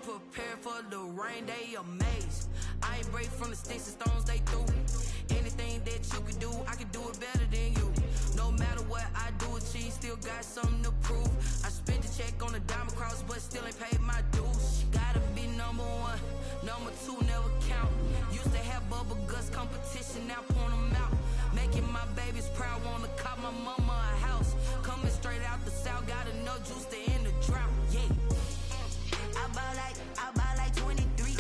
prepared for the rain, they amazed. I ain't break from the sticks and stones they threw. Anything that you could do, I could do it better than you. No matter what I do, achieve, still got something to prove. I spent the check on the diamond cross, but still ain't paid my dues. Gotta be number one, number two never count. Used to have bubble guts competition, now point them out. Making my babies proud, wanna cop my mama a house. Coming straight out the south, got enough juice to end the drought. Yeah. I buy like 23.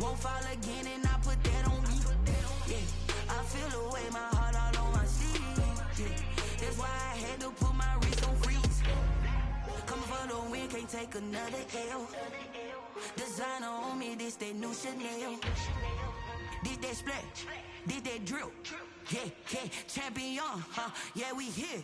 Won't fall again and I put that on me. Yeah. I feel the way, my heart all on my sleeve. Yeah. That's why I had to put my wrist on freeze. Coming for the win, can't take another L. Designer on me, this that new Chanel. Did that splash, did that drill. Yeah, yeah, champion, huh? Yeah, we here.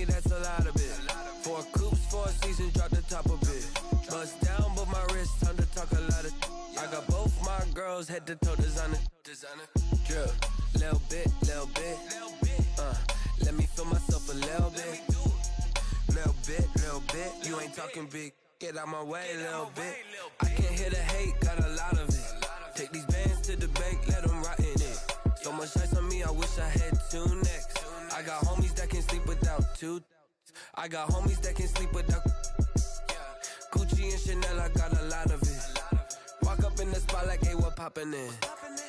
That's a lot of it. 4 coops, 4 seasons, drop the top of it. Bust down, but my wrist, time to talk a lot of. I got both my girls head to toe designer. Drip, little bit. Let me feel myself a little bit. Little bit. You ain't talking big. Get out my way, little bit. I can't hear the hate, got a lot of it. Take these bands to the bank, let them rot in it. So much ice on me, I wish I had 2 necks. I got homies that can sleep without 2. I got homies that can sleep without Gucci and Chanel, I got a lot of it. Walk up in the spot like, hey, what poppin' in?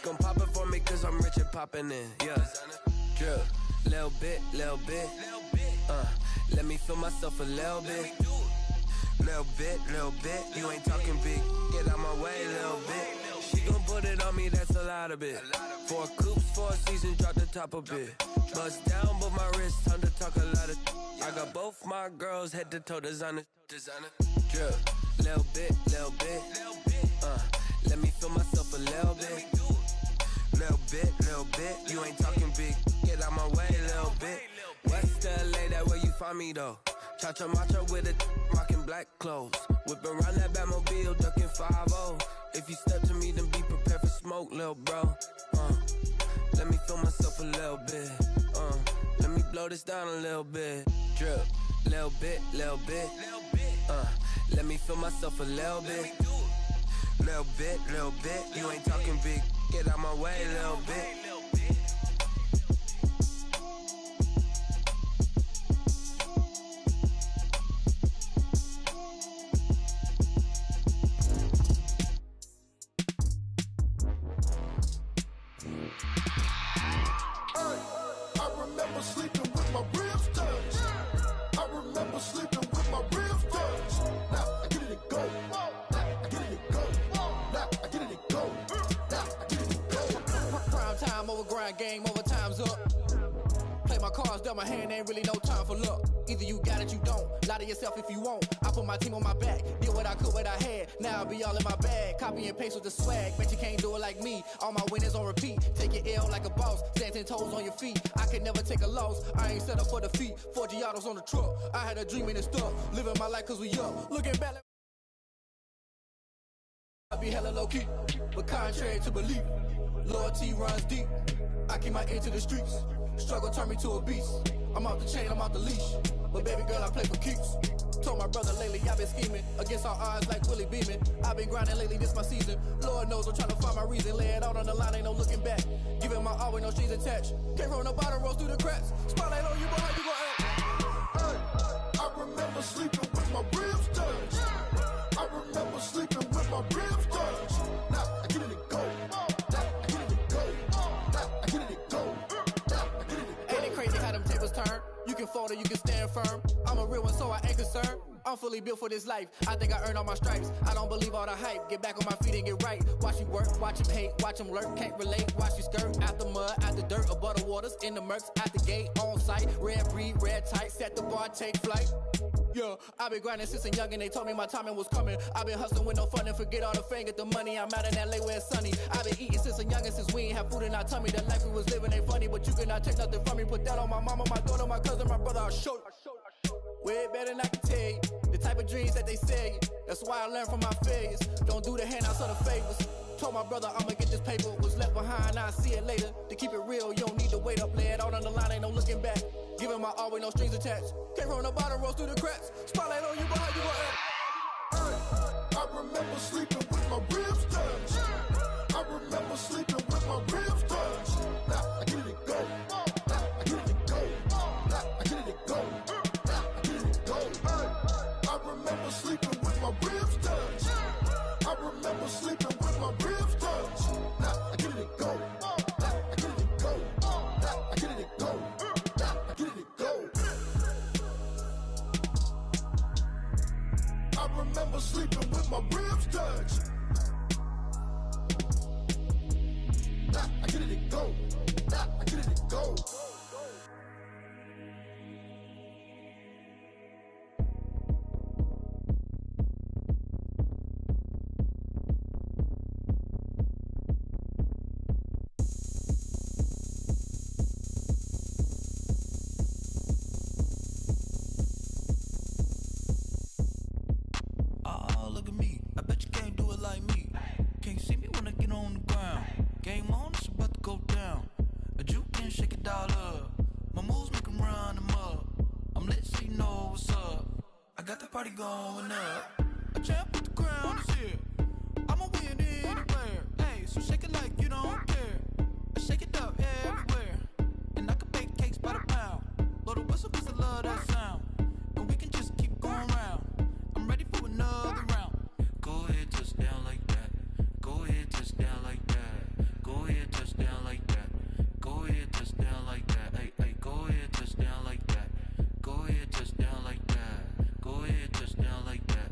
Gon' pop it for me cause I'm rich and poppin' in. Yeah, drip, little bit. Let me feel myself a little bit. Little bit. You ain't talking big. Get out my way, little bit. She gon' put it on me, that's a lot of it. 4 coops, 4 seasons, drop the top a bit. Bust down, but my wrist, time to talk a lot of. I got both my girls head to toe designer. Drip, little bit. Let me feel myself a little bit. Little bit. You ain't talking big. Get out my way, little bit. West LA, that where you find me though. Cha-cha macha with a rockin' black clothes. Whippin' around that Batmobile, duckin' 5-0. If you step to me, then be prepared for smoke, lil' bro. Let me feel myself a little bit. Let me blow this down a little bit. Drip, little bit. Let me feel myself a little bit. Little bit. You ain't talking big. Get out my way, little bit. Game over, time's up. Play my cards, dealt my hand, ain't really no time for luck. Either you got it, you don't. Lie to yourself if you won't. I put my team on my back, did what I could, what I had. Now I'll be all in my bag. Copy and paste with the swag. Bet you can't do it like me. All my winners on repeat. Take your L like a boss. Stand 10 toes on your feet. I can never take a loss. I ain't set up for defeat. 4 Giottos on the truck. I had a dream and stuff. Living my life cause we up. Looking back like I be hella low key. But contrary to belief, loyalty runs deep. I keep my ear to the streets. Struggle turned me to a beast. I'm off the chain, I'm off the leash. But baby girl, I play for keeps. Told my brother lately, I've been scheming against all odds like Willie Beeman. I've been grinding lately, this my season. Lord knows I'm trying to find my reason. Lay it out on the line, ain't no looking back. Giving my all with no strings attached. Can't roll no bottom, rolls through the cracks. Spotlight on you, boy, how you gon' act? Hey, I remember sleeping with my ribs touched. I remember sleeping with my ribs touched. Now I get it and go. Ain't it crazy how them tables turn? You can fold or you can stand firm. I'm a real one, so I ain't concerned. I'm fully built for this life. I think I earned all my stripes. I don't believe all the hype. Get back on my feet and get right. Watch you work, watch him hate, watch him lurk. Can't relate, watch you skirt. Out the mud, out the dirt, above the waters, in the murks, out the gate, on site. Red breed, red tight, set the bar, take flight. Yeah, I've been grinding since a youngin'. They told me my timing was coming. I've been hustling with no fun and forget all the fame, get the money. I'm out in LA where it's sunny. I've been eating since a youngin', since we ain't have food in our tummy. The life we was living ain't funny, but you cannot take nothing from me. Put that on my mama, my daughter, my cousin, my brother. I'll show you. Way better than I can tell you. The type of dreams that they sell you. That's why I learned from my failures. Don't do the handouts or the favors. Told my brother I'ma get this paper. Was left behind, I'll see it later. To keep it real, you don't need to wait up. Lay it out on the line, ain't no looking back. Giving my all with no strings attached. Can't roll the bottom, roll through the cracks. Spotlight on you, but how you gon' act? I remember sleeping with my ribs touched. I remember sleeping with my ribs touched. Now I get it go. Now I get it go. Now I get it go. Now I get it go. I remember sleeping with my ribs touched. I remember sleeping with my ribs touched. Now I get it go. Now I get it go. Now I get it go. Now I get it go. I remember sleeping with my ribs touched. Nah, I get it go. Nah, I get it go. Oh, look at me. I bet you can't do it like me. Can't see me when I get on the ground. Game on, it's about to go down. A juke and shake it all up. My moves make 'em run them up. I'm lit so you know what's up. I got the party going up. A champ with the crown is here. I'ma win anywhere. Hey, so shake it like you don't care. I shake it up everywhere. And I can bake cakes by the pound. Blow the whistle 'cause I love that sound. And we can just keep going round. I'm ready for another round. Go ahead, touch down like that. Go ahead, touch down like that. Go ahead, touch down like that. Go ahead, touch down like that. Hey, hey, go ahead, touch down like that. Go ahead, touch down like that. Go ahead, touch down like that.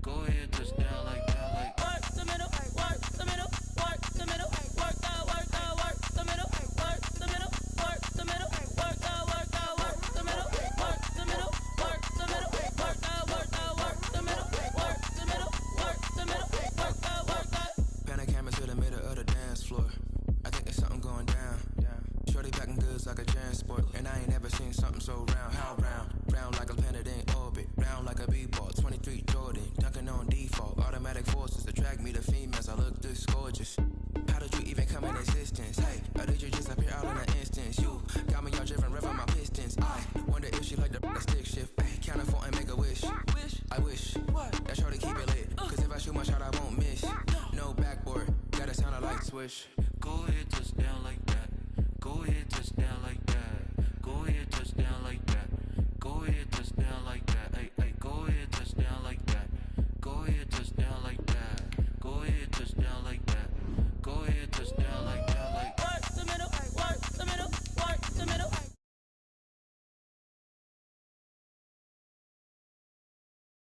Go ahead, touch down like that. Like Work the middle, work the middle, work the middle, work the middle, work the middle, work the middle, work the middle, work the middle, work the middle, work the middle, work the middle, work the middle, work the. Pan a camera to the middle of the dance floor. I think there's something going down. Shorty packing goods like a transport, and I ain't never seen something so round. How round? Round like a planet in orbit, round like a b-ball. 23 Jordan, dunking on default. Automatic forces attract me to females. I look this gorgeous. How did you even come in existence? Hey, or did you just appear all in an instance? You got me all driven, revving my pistons. I wonder if she like the stick shift. Hey, count it 4 and make a wish. I wish that shorty keep it lit. 'Cause if I shoot my shot, I won't miss. No backboard, gotta sound a light swish. go ahead, touch down like that. Go ahead, touch down like that. Go ahead, touch down like that. Go ahead, touch down like that. Hey, hey, go ahead, touch down like that. Go ahead, touch down like that. Go ahead, touch down like that. Go ahead, touch down like that. Like Work the middle, work the middle, work the middle.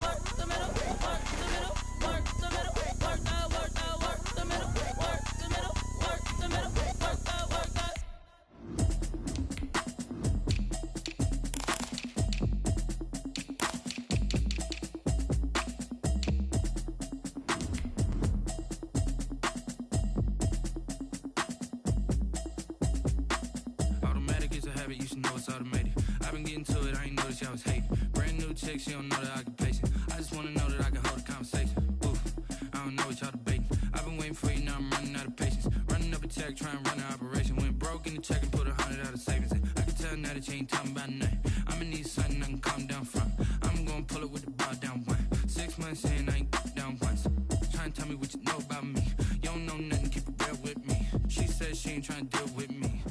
Work the middle, work the middle, work the middle, work the middle, work the middle, work the middle, work the. automatic is a habit, you should know it's automated. I've been getting to it, I ain't noticed y'all was hating. Brand new chick, she don't know that I can pace it. I just wanna know that I can hold a conversation. Oof, I don't know what y'all debating. I've been waiting for you, now I'm running out of patience. Running up a check, trying to run an operation. Went broke in the check and put 100 out of savings in. I can tell now that you ain't talking about nothing. I'ma need something I can calm down from. I'm gonna pull it with the bar down one. 6 months in, I ain't down once. Trying to tell me what you know about me. You don't know nothing, keep it real with me. She said she ain't trying to deal with me.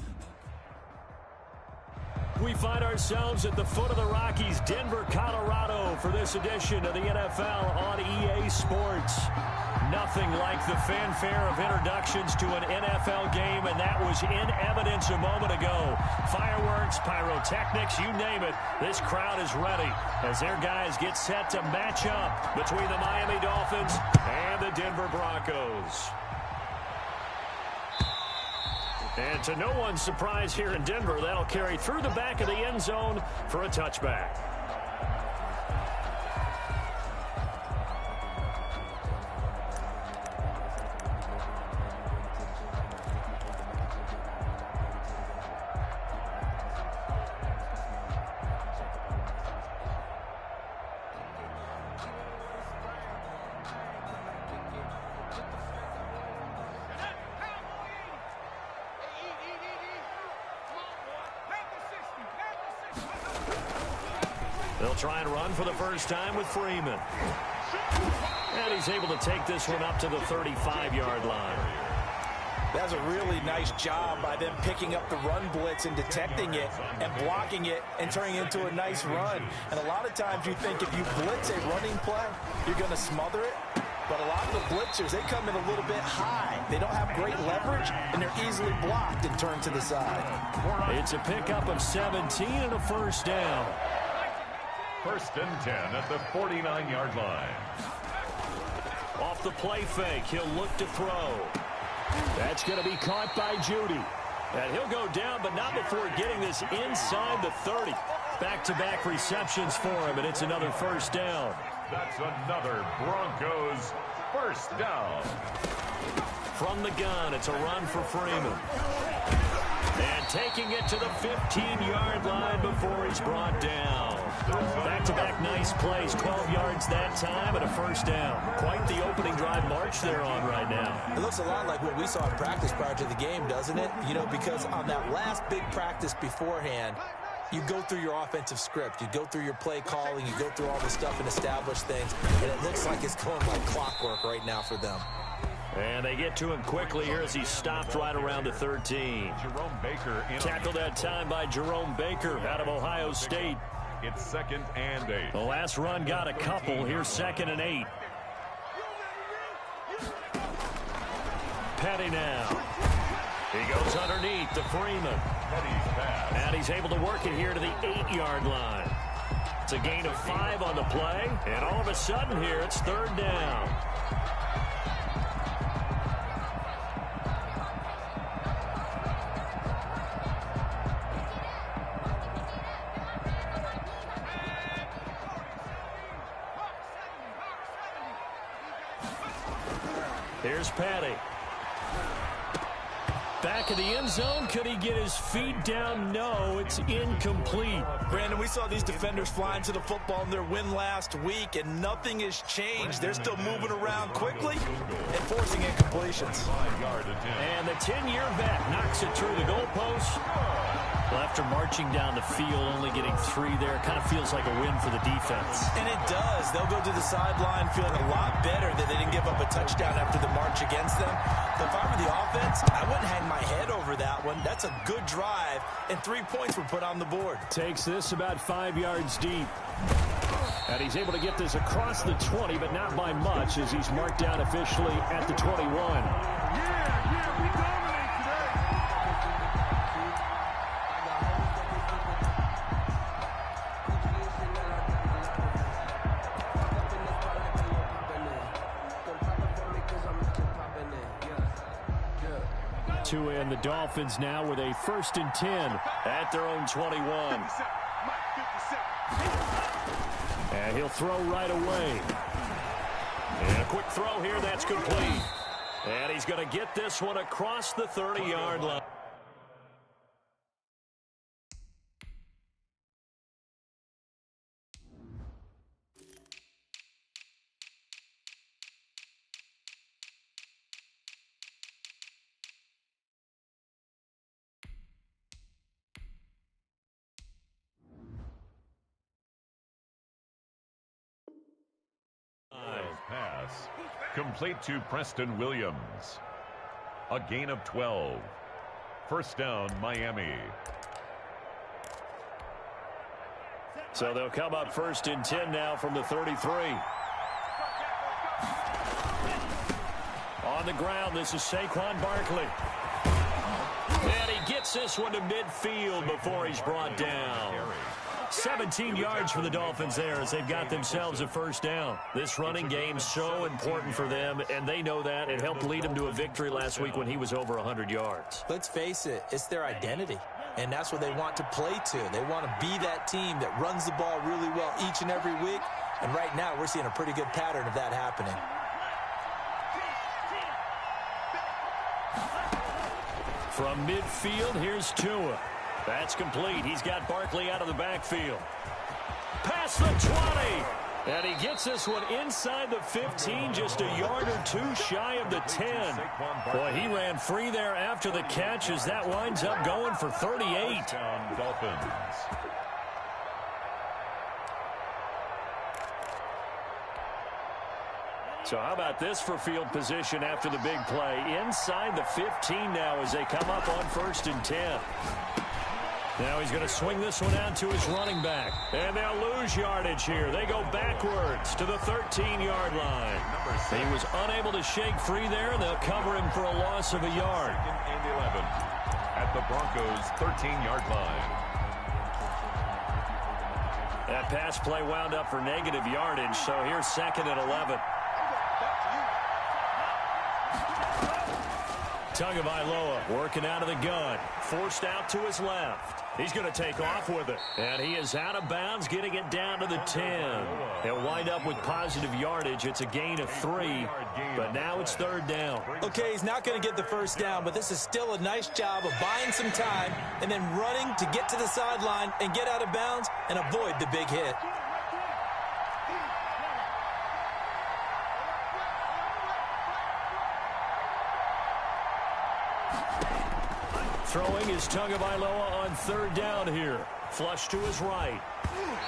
We find ourselves at the foot of the Rockies, Denver, Colorado, for this edition of the NFL on EA Sports. Nothing like the fanfare of introductions to an NFL game, and that was in evidence a moment ago. Fireworks, pyrotechnics, you name it. This crowd is ready as their guys get set to match up between the Miami Dolphins and the Denver Broncos. And to no one's surprise here in Denver, that'll carry through the back of the end zone for a touchback. They'll try and run for the first time with Freeman. And he's able to take this one up to the 35-yard line. That's a really nice job by them picking up the run blitz and detecting it and blocking it and turning it into a nice run. And a lot of times you think if you blitz a running play, you're going to smother it. But a lot of the blitzers, they come in a little bit high. They don't have great leverage, and they're easily blocked and turned to the side. It's a pickup of 17 and a first down. 1st and 10 at the 49-yard line. Off the play fake, he'll look to throw. That's going to be caught by Judy. And he'll go down, but not before getting this inside the 30. Back-to-back receptions for him, and it's another first down. That's another Broncos first down. From the gun, it's a run for Freeman. And taking it to the 15-yard line before he's brought down. Back-to-back nice plays, 12 yards that time and a first down. Quite the opening drive march they're on right now. It looks a lot like what we saw in practice prior to the game, doesn't it? You know, because on that last big practice beforehand, you go through your offensive script. You go through your play calling. You go through all this stuff and establish things. And it looks like it's going like clockwork right now for them. And they get to him quickly here as he stopped right around the 13. Jerome Baker tackled that time by Jerome Baker out of Ohio State. It's 2nd and 8. The last run got a couple. Here's 2nd and 8. Petty now. He goes underneath to Freeman. And he's able to work it here to the 8-yard line. It's a gain of 5 on the play. And all of a sudden here, it's 3rd down. Here's Patty. Back of the end zone. Could he get his feet down? No, it's incomplete. Brandon, we saw these defenders flying to the football in their win last week, and nothing has changed. They're still moving around quickly and forcing incompletions. And the 10-year vet knocks it through the goalpost. Well, after marching down the field, only getting 3 there, it kind of feels like a win for the defense. And it does. They'll go to the sideline feeling a lot better that they didn't give up a touchdown after the march against them. But if I were the offense, I wouldn't hang my head over that one. That's a good drive, and 3 points were put on the board. Takes this about 5 yards deep. And he's able to get this across the 20, but not by much, as he's marked down officially at the 21. Yeah, we dominate today. And the Dolphins now with a 1st and 10 at their own 21. And he'll throw right away. And a quick throw here, that's complete. And he's going to get this one across the 30-yard line. Pass complete to Preston Williams. A gain of 12. First down, Miami. So they'll come up 1st and 10 now from the 33. On the ground, this is Saquon Barkley. And he gets this one to midfield before he's brought down. 17 yards for the Dolphins there as they've got themselves a 1st down. This running game's so important for them, and they know that. It helped lead them to a victory last week when he was over 100 yards. Let's face it, it's their identity, and that's what they want to play to. They want to be that team that runs the ball really well each and every week, and right now we're seeing a pretty good pattern of that happening. From midfield, here's Tua. That's complete. He's got Barkley out of the backfield. Past the 20. And he gets this one inside the 15, just a yard or two shy of the 10. Boy, he ran free there after the catch as that winds up going for 38. Dolphins. So how about this for field position after the big play? Inside the 15 now as they come up on 1st and 10. Now he's going to swing this one out to his running back. And they'll lose yardage here. They go backwards to the 13-yard line. He was unable to shake free there, and they'll cover him for a loss of a yard. 2nd and 11 at the Broncos' 13-yard line. That pass play wound up for negative yardage, so here's 2nd and 11. Tagovailoa working out of the gun. Forced out to his left. He's going to take off with it. And he is out of bounds, getting it down to the 10. He'll wind up with positive yardage. It's a gain of 3, but now it's 3rd down. Okay, he's not going to get the 1st down, but this is still a nice job of buying some time and then running to get to the sideline and get out of bounds and avoid the big hit. Throwing is Tagovailoa on 3rd down here. Flush to his right.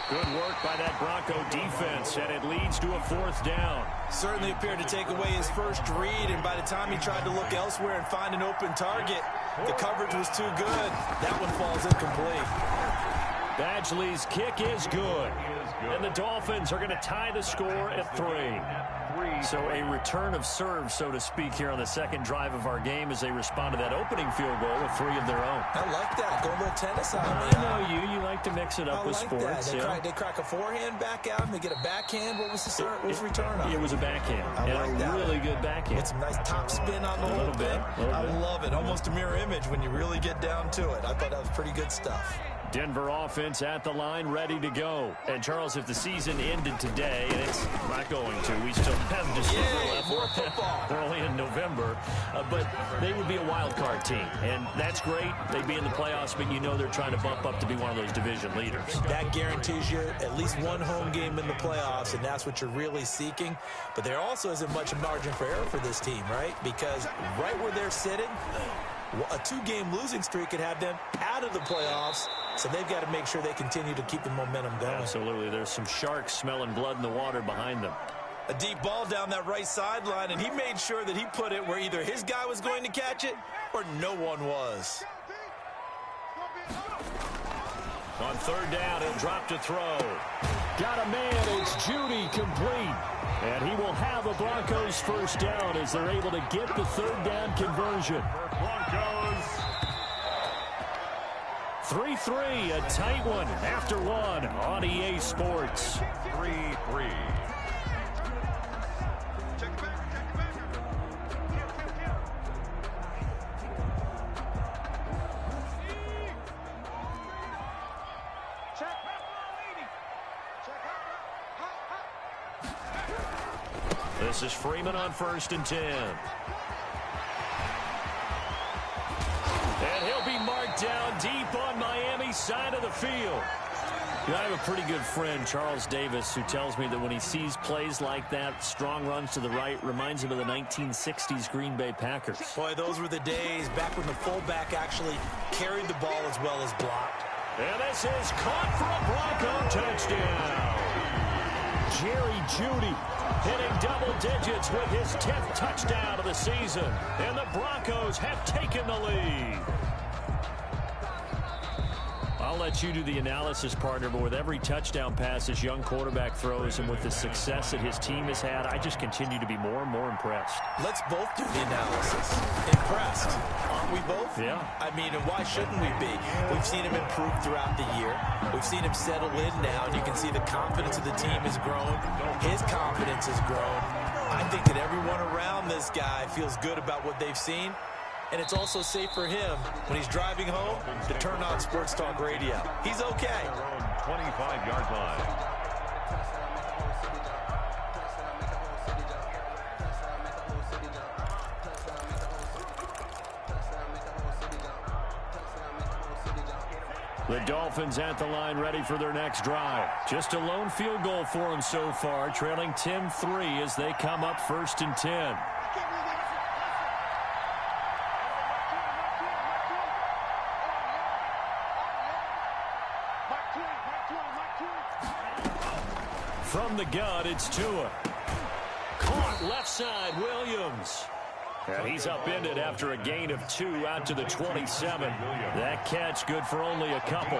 Good work by that Bronco defense, and it leads to a 4th down. Certainly appeared to take away his first read, and by the time he tried to look elsewhere and find an open target, the coverage was too good. That one falls incomplete. Badgley's kick is good. And the Dolphins are going to tie the score at 3. So a return of serve, so to speak, here on the 2nd drive of our game as they respond to that opening field goal with 3 of their own. I like that. Go a little tennis on me. I know you. You like to mix it up with sports. They crack a forehand back out and they get a backhand. What was the return on? It was a backhand. I like that. Really good backhand. Get some nice top spin on the whole thing. I love it. Almost a mirror image when you really get down to it. I thought that was pretty good stuff. Denver offense at the line, ready to go. And, Charles, if the season ended today, and it's not going to, we still have December left. More football. They're only in November. But they would be a wild card team. And that's great. They'd be in the playoffs, but you know they're trying to bump up to be one of those division leaders. That guarantees you at least one home game in the playoffs, and that's what you're really seeking. But there also isn't much margin for error for this team, right? Because right where they're sitting, a 2-game losing streak could have them out of the playoffs, so they've got to make sure they continue to keep the momentum going. Absolutely. There's some sharks smelling blood in the water behind them. A deep ball down that right sideline, and he made sure that he put it where either his guy was going to catch it or no one was. On 3rd down, he'll drop to throw. Got a man. It's Judy, complete. And he will have a Broncos 1st down as they're able to get the 3rd down conversion. Broncos. 3-3, a tight one after 1 on EA Sports. 3-3. This is Freeman on 1st and 10. And he'll be marked down deep on Miami's side of the field. You know, I have a pretty good friend, Charles Davis, who tells me that when he sees plays like that, strong runs to the right, reminds him of the 1960s Green Bay Packers. Boy, those were the days back when the fullback actually carried the ball as well as blocked. And this is caught for a Bronco touchdown. Jerry Jeudy hitting double digits with his 10th touchdown of the season. And the Broncos have taken the lead. I'll let you do the analysis, partner, but with every touchdown pass this young quarterback throws and with the success that his team has had, I just continue to be more and more impressed. Let's both do the analysis. Impressed. Aren't we both? Yeah. I mean, and why shouldn't we be? We've seen him improve throughout the year. We've seen him settle in now, and you can see the confidence of the team has grown. His confidence has grown. I think that everyone around this guy feels good about what they've seen. And it's also safe for him when he's driving home to turn on Sports Talk Radio. He's okay. 25-yard line. The Dolphins at the line ready for their next drive. Just a lone field goal for them so far, trailing 10-3 as they come up 1st and 10. From the gun, it's Tua. Caught left side, Williams. And he's upended after a gain of 2 out to the 27. That catch good for only a couple.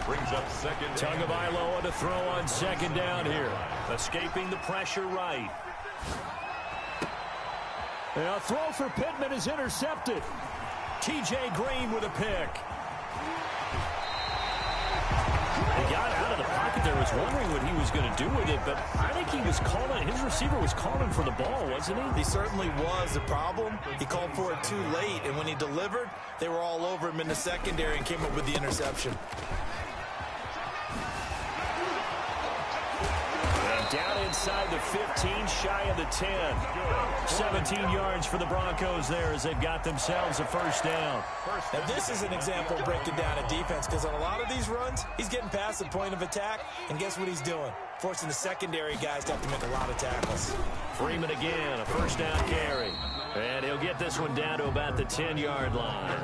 Brings up second. Tagovailoa to throw on 2nd down here. Escaping the pressure right. A throw for Pittman is intercepted. T.J. Green with a pick. He got out of the pocket there, was wondering what he was going to do with it, but I think he was calling, his receiver was calling for the ball, wasn't he? He certainly was. The problem, he called for it too late, and when he delivered, they were all over him in the secondary and came up with the interception. Down inside the 15, shy of the 10. 17 yards for the Broncos there as they've got themselves a 1st down. Now this is an example of breaking down a defense, because on a lot of these runs, he's getting past the point of attack, and guess what he's doing? Forcing the secondary guys to have to make a lot of tackles. Freeman again, a 1st down carry. And he'll get this one down to about the 10-yard line.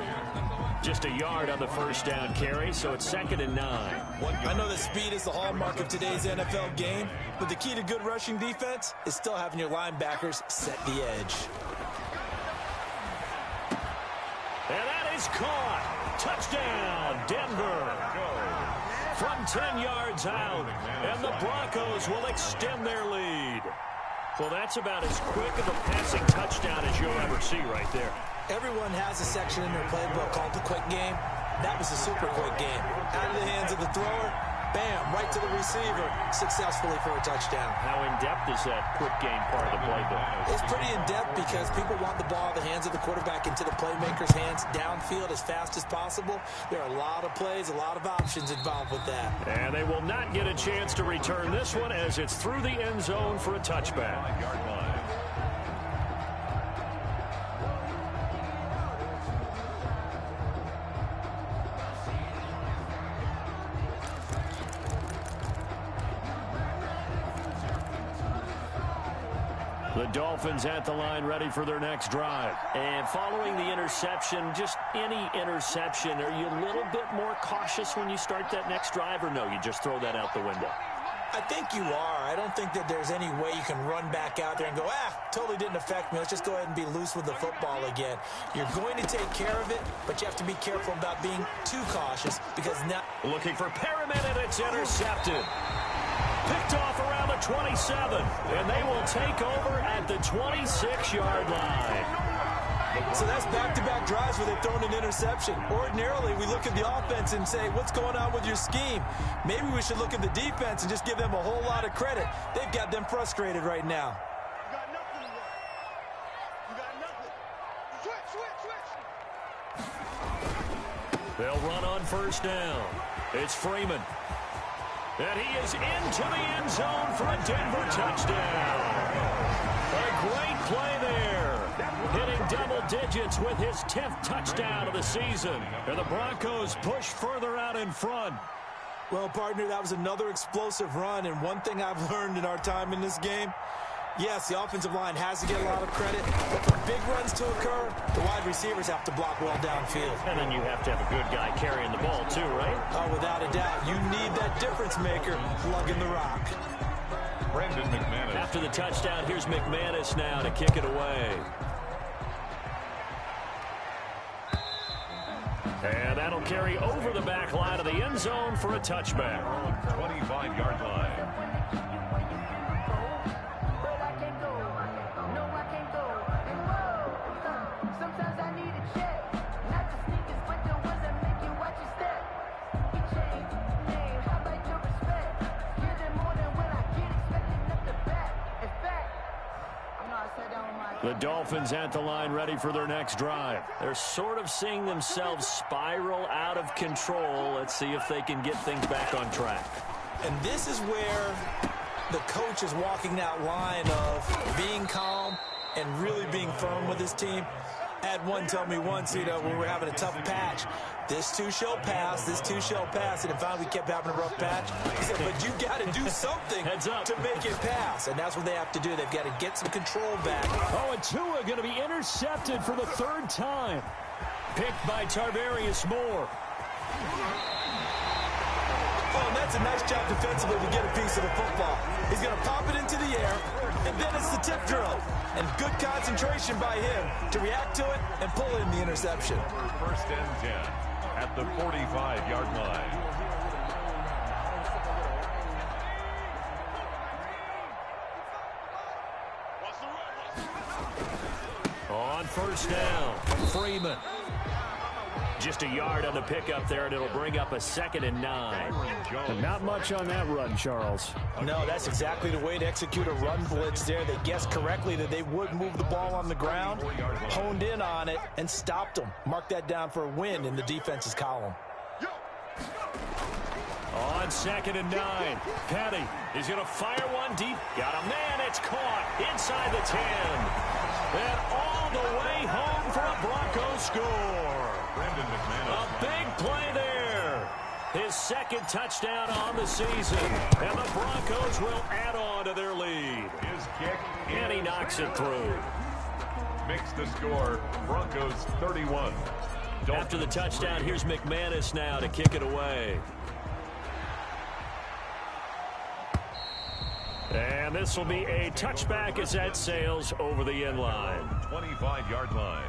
Just a yard on the 1st down carry, so it's 2nd and 9. I know that speed is the hallmark of today's NFL game, but the key to good rushing defense is still having your linebackers set the edge. And that is caught. Touchdown, Denver. From 10 yards out, and the Broncos will extend their lead. Well, that's about as quick of a passing touchdown as you'll ever see right there. Everyone has a section in their playbook called the quick game. That was a super quick game. Out of the hands of the thrower, bam, right to the receiver, successfully for a touchdown. How in-depth is that quick game part of the playbook? It's pretty in-depth because people want the ball out of the hands of the quarterback into the playmaker's hands downfield as fast as possible. There are a lot of plays, a lot of options involved with that. And they will not get a chance to return this one as it's through the end zone for a touchback. The Dolphins at the line ready for their next drive. And following the interception, just any interception, are you a little bit more cautious when you start that next drive, or no, you just throw that out the window? I think you are. I don't think that there's any way you can run back out there and go, totally didn't affect me. Let's just go ahead and be loose with the football again. You're going to take care of it, but you have to be careful about being too cautious because now... Looking for Perriman, and it's intercepted. Picked off around the 27, and they will take over at the 26-yard line. So that's back-to-back drives where they've thrown an interception. Ordinarily, we look at the offense and say, what's going on with your scheme? Maybe we should look at the defense and just give them a whole lot of credit. They've got them frustrated right now. You got nothing, bro. You got nothing. Switch. They'll run on 1st down. It's Freeman. And he is into the end zone for a Denver touchdown. A great play there. Hitting double digits with his 10th touchdown of the season. And the Broncos push further out in front. Well, partner, that was another explosive run. And one thing I've learned in our time in this game, yes, the offensive line has to get a lot of credit, but for big runs to occur, the wide receivers have to block well downfield. And then you have to have a good guy carrying the ball too, right? Oh, without a doubt. You need that difference maker lugging the rock. Brandon McManus. After the touchdown, here's McManus now to kick it away. And that'll carry over the back line of the zone for a touchback. 25-yard line. The Dolphins at the line ready for their next drive. They're sort of seeing themselves spiral out of control. Let's see if they can get things back on track. And this is where the coach is walking that line of being calm and really being firm with his team. I had one tell me once, when we were having a tough patch, this too shall pass, this too shall pass. And finally we kept having a rough patch. He said, but you got to do something to make it pass. And that's what they have to do. They've got to get some control back. Oh, and Tua going to be intercepted for the third time. Picked by Tarvarius Moore. Oh, and that's a nice job defensively to get a piece of the football. He's going to pop it into the air, and then it's the tip drill. And good concentration by him to react to it and pull in the interception. First and 10 at the 45-yard line. On first down, Freeman. Just a yard on the pickup there, and it'll bring up a 2nd and 9. And not much on that run, Charles. No, that's exactly the way to execute a run blitz there. They guessed correctly that they would move the ball on the ground, honed in on it, and stopped them. Mark that down for a win in the defense's column. On 2nd and 9, Petty is going to fire one deep. Got a man, it's caught inside the 10. And all the way home for a Broncos score. A big play there. His 2nd touchdown on the season. And the Broncos will add on to their lead. His kick. And he knocks it through. Makes the score Broncos 31. After the touchdown, here's McManus now to kick it away. And this will be a touchback as that sails over the end line. 25-yard line.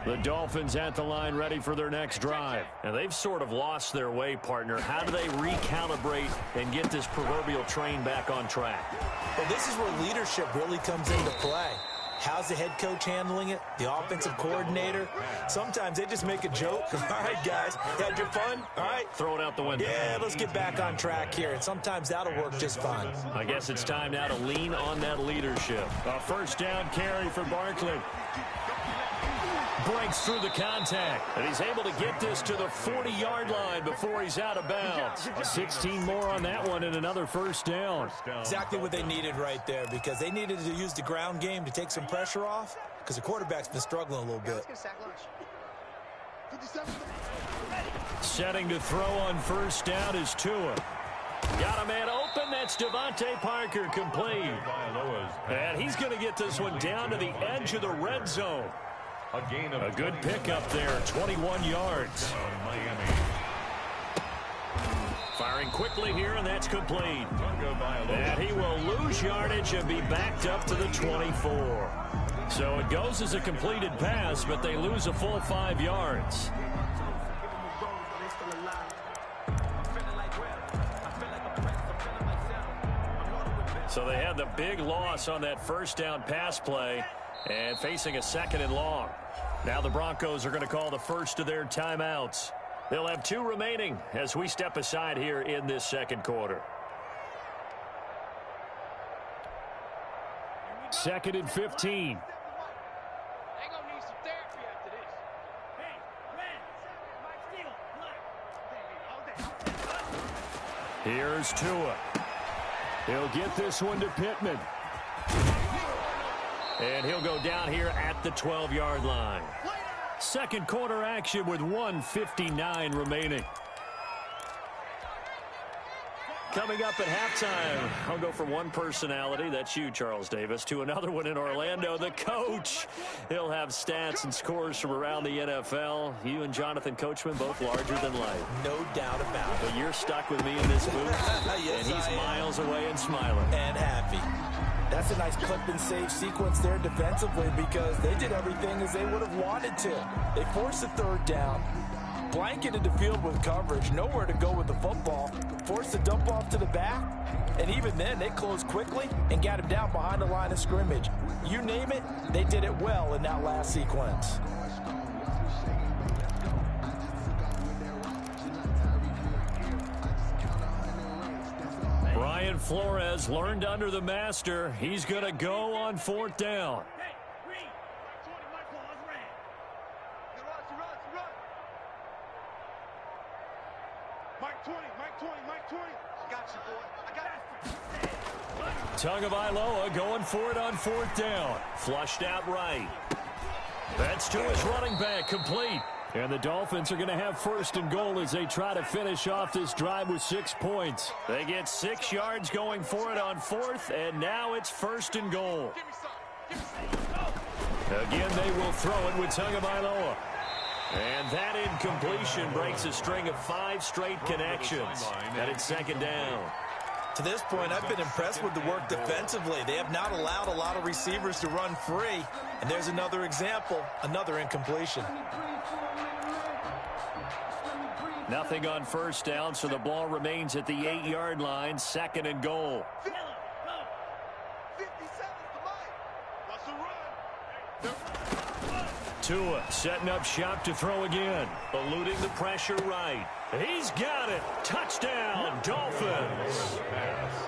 The Dolphins at the line ready for their next drive. And they've sort of lost their way, partner. How do they recalibrate and get this proverbial train back on track? Well, this is where leadership really comes into play. How's the head coach handling it? The offensive coordinator? Sometimes they just make a joke. All right, guys, had your fun? All right. Throw it out the window. Yeah, let's get back on track here. And sometimes that'll work just fine. I guess it's time now to lean on that leadership. A first down carry for Barkley. Breaks through the contact, and he's able to get this to the 40-yard line before he's out of bounds. 16 more on that one and another first down. Exactly what they needed right there, because they needed to use the ground game to take some pressure off, because the quarterback's been struggling a little bit. Setting to throw on first down is Tua. Got a man open. That's Devontae Parker, complete. And he's going to get this one down to the edge of the red zone. A good pickup there, 21 yards. Firing quickly here, and that's complete. And he will lose yardage and be backed up to the 24. So it goes as a completed pass, but they lose a full 5 yards. So they had the big loss on that first down pass play and facing a 2nd and long. Now the Broncos are going to call the first of their timeouts. They'll have 2 remaining as we step aside here in this second quarter. 2nd and 15. Here's Tua. He'll get this one to Pittman. And he'll go down here at the 12-yard line. Second quarter action with 1:59 remaining. Coming up at halftime, I'll go from one personality, that's you, Charles Davis, to another one in Orlando, the coach. He'll have stats and scores from around the NFL. You and Jonathan Coachman, both larger than life. No doubt about it. But you're stuck with me in this booth, Yes, and he's miles away and smiling. And happy. That's a nice clip and save sequence there defensively because they did everything as they would have wanted to. They forced a third down, blanketed the field with coverage, nowhere to go with the football, forced the dump off to the back, and even then they closed quickly and got him down behind the line of scrimmage. You name it, they did it well in that last sequence. Brian Flores learned under the master. He's going to go on 4th down. Tagovailoa going for it on 4th down. Flushed out right. That's to his running back, complete. And the Dolphins are going to have 1st and goal as they try to finish off this drive with 6 points. They get 6 yards going for it on 4th, and now it's 1st and goal. Again, they will throw it with Tagovailoa. And that incompletion breaks a string of 5 straight connections. And it's 2nd down. To this point, I've been impressed with the work defensively. They have not allowed a lot of receivers to run free. And there's another example, another incompletion. Nothing on 1st down, so the ball remains at the 8-yard line, 2nd and goal. Tua setting up shop to throw again. Eluding the pressure right. He's got it. Touchdown, Dolphins.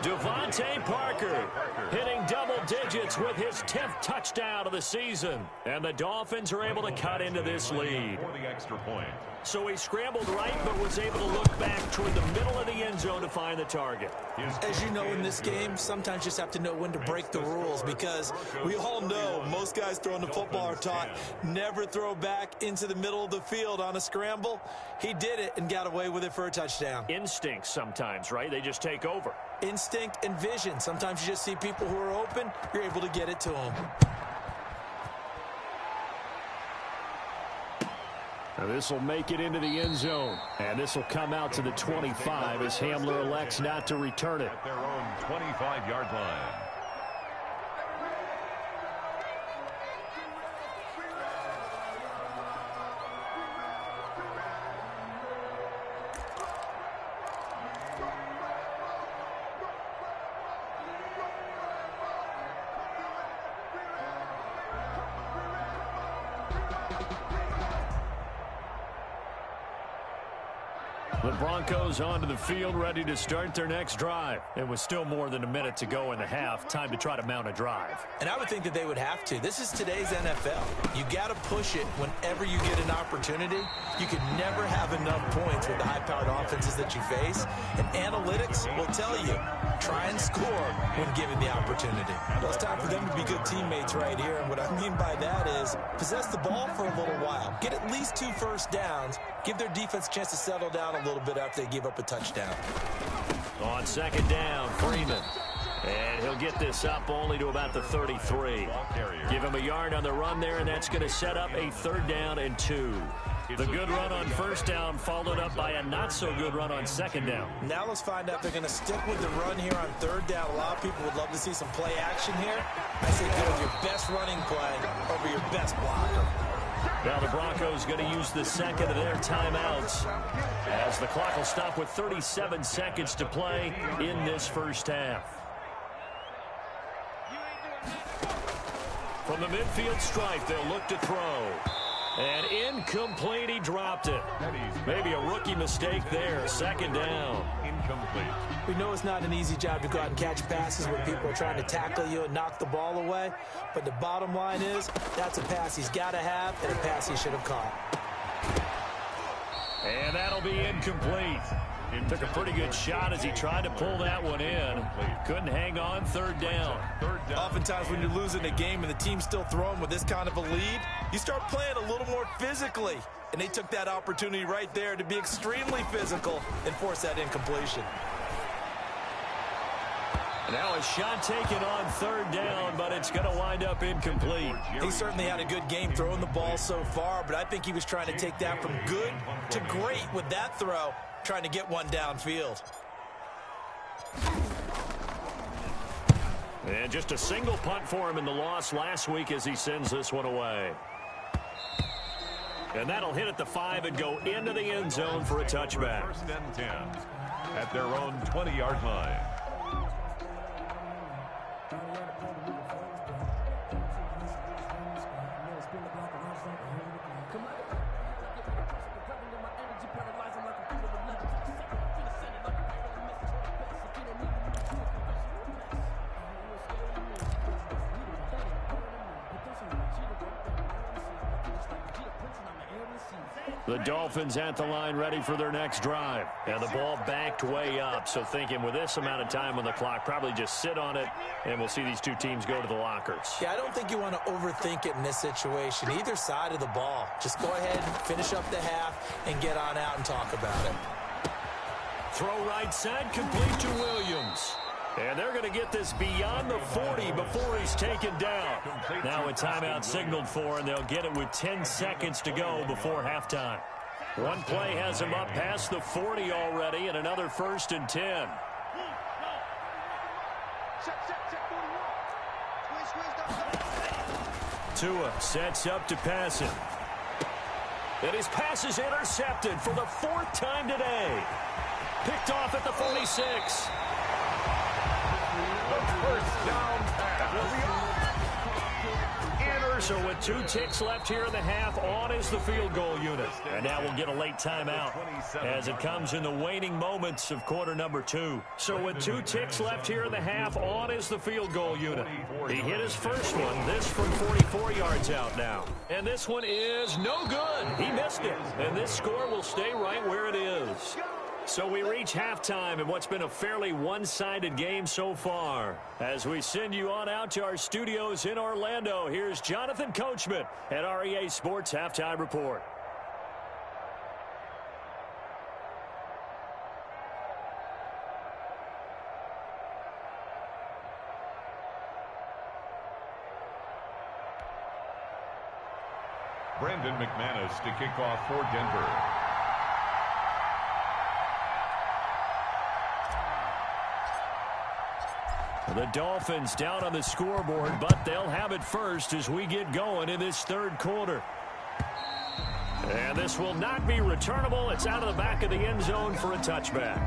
Devontae Parker hitting double digits with his 10th touchdown of the season. And the Dolphins are able to cut into this lead. For the extra point. So he scrambled right, but was able to look back toward the middle of the end zone to find the target. As you know, in this game, sometimes you just have to know when to break the rules because we all know most guys throwing the football are taught never throw back into the middle of the field on a scramble. He did it and got away with it for a touchdown. Instinct sometimes, right? They just take over. Instinct and vision. Sometimes you just see people who are open, you're able to get it to them. Now this will make it into the end zone. And this will come out to the 25 as Hamler elects not to return it. At their own 25-yard line. The Broncos onto the field, ready to start their next drive. It was still more than a minute to go in the half. Time to try to mount a drive. And I would think that they would have to. This is today's NFL. You got to push it whenever you get an opportunity. You can never have enough points with the high-powered offenses that you face. And analytics will tell you, try and score when given the opportunity. Well, it's time for them to be good teammates right here. And what I mean by that is possess the ball for a little while. Get at least 2 first downs. Give their defense a chance to settle down a little bit after they give up a touchdown. On 2nd down, Freeman. And he'll get this up only to about the 33. Give him a yard on the run there, and that's going to set up a 3rd down and 2. The good run on 1st down followed up by a not-so-good run on 2nd down. Now let's find out if they're going to stick with the run here on 3rd down. A lot of people would love to see some play action here. I say go with your best running play over your best blocker. Now the Broncos going to use the 2nd of their timeouts as the clock will stop with 37 seconds to play in this first half. From the midfield stripe, they'll look to throw. And incomplete, he dropped it. Maybe a rookie mistake there. 2nd down. Incomplete. We know it's not an easy job to go out and catch passes when people are trying to tackle you and knock the ball away. But the bottom line is, that's a pass he's got to have and a pass he should have caught. And that'll be incomplete. Took a pretty good shot as he tried to pull that one in. Couldn't hang on. 3rd down. Oftentimes when you're losing a game and the team's still throwing with this kind of a lead, you start playing a little more physically. And they took that opportunity right there to be extremely physical and force that incompletion. Now a shot taken on 3rd down, but it's going to wind up incomplete. He certainly had a good game throwing the ball so far, but I think he was trying to take that from good to great with that throw, trying to get one downfield. And just a single punt for him in the loss last week as he sends this one away. And that'll hit at the 5 and go into the end zone for a touchback. First and 10 at their own 20-yard line. The Dolphins at the line ready for their next drive. And the ball backed way up. So thinking with this amount of time on the clock, probably just sit on it, and we'll see these two teams go to the lockers. Yeah, I don't think you want to overthink it in this situation. Either side of the ball. Just go ahead, finish up the half, and get on out and talk about it. Throw right side, complete to Williams. And they're going to get this beyond the 40 before he's taken down. Now a timeout signaled for, and they'll get it with 10 seconds to go before halftime. One play has him up past the 40 already, and another 1st and 10. Tua sets up to pass it. And his pass is intercepted for the 4th time today. Picked off at the 46. First down pass. So with 2 ticks left here in the half, on is the field goal unit. And now we'll get a late timeout as it comes in the waning moments of quarter number 2. So with 2 ticks left here in the half, on is the field goal unit. He hit his first one, this from 44 yards out now. And this one is no good. He missed it. And this score will stay right where it is. So we reach halftime in what's been a fairly one-sided game so far. As we send you on out to our studios in Orlando, here's Jonathan Coachman at REA Sports Halftime Report. Brandon McManus to kick off for Denver. The Dolphins down on the scoreboard, but they'll have it first as we get going in this 3rd quarter. And this will not be returnable. It's out of the back of the end zone for a touchback.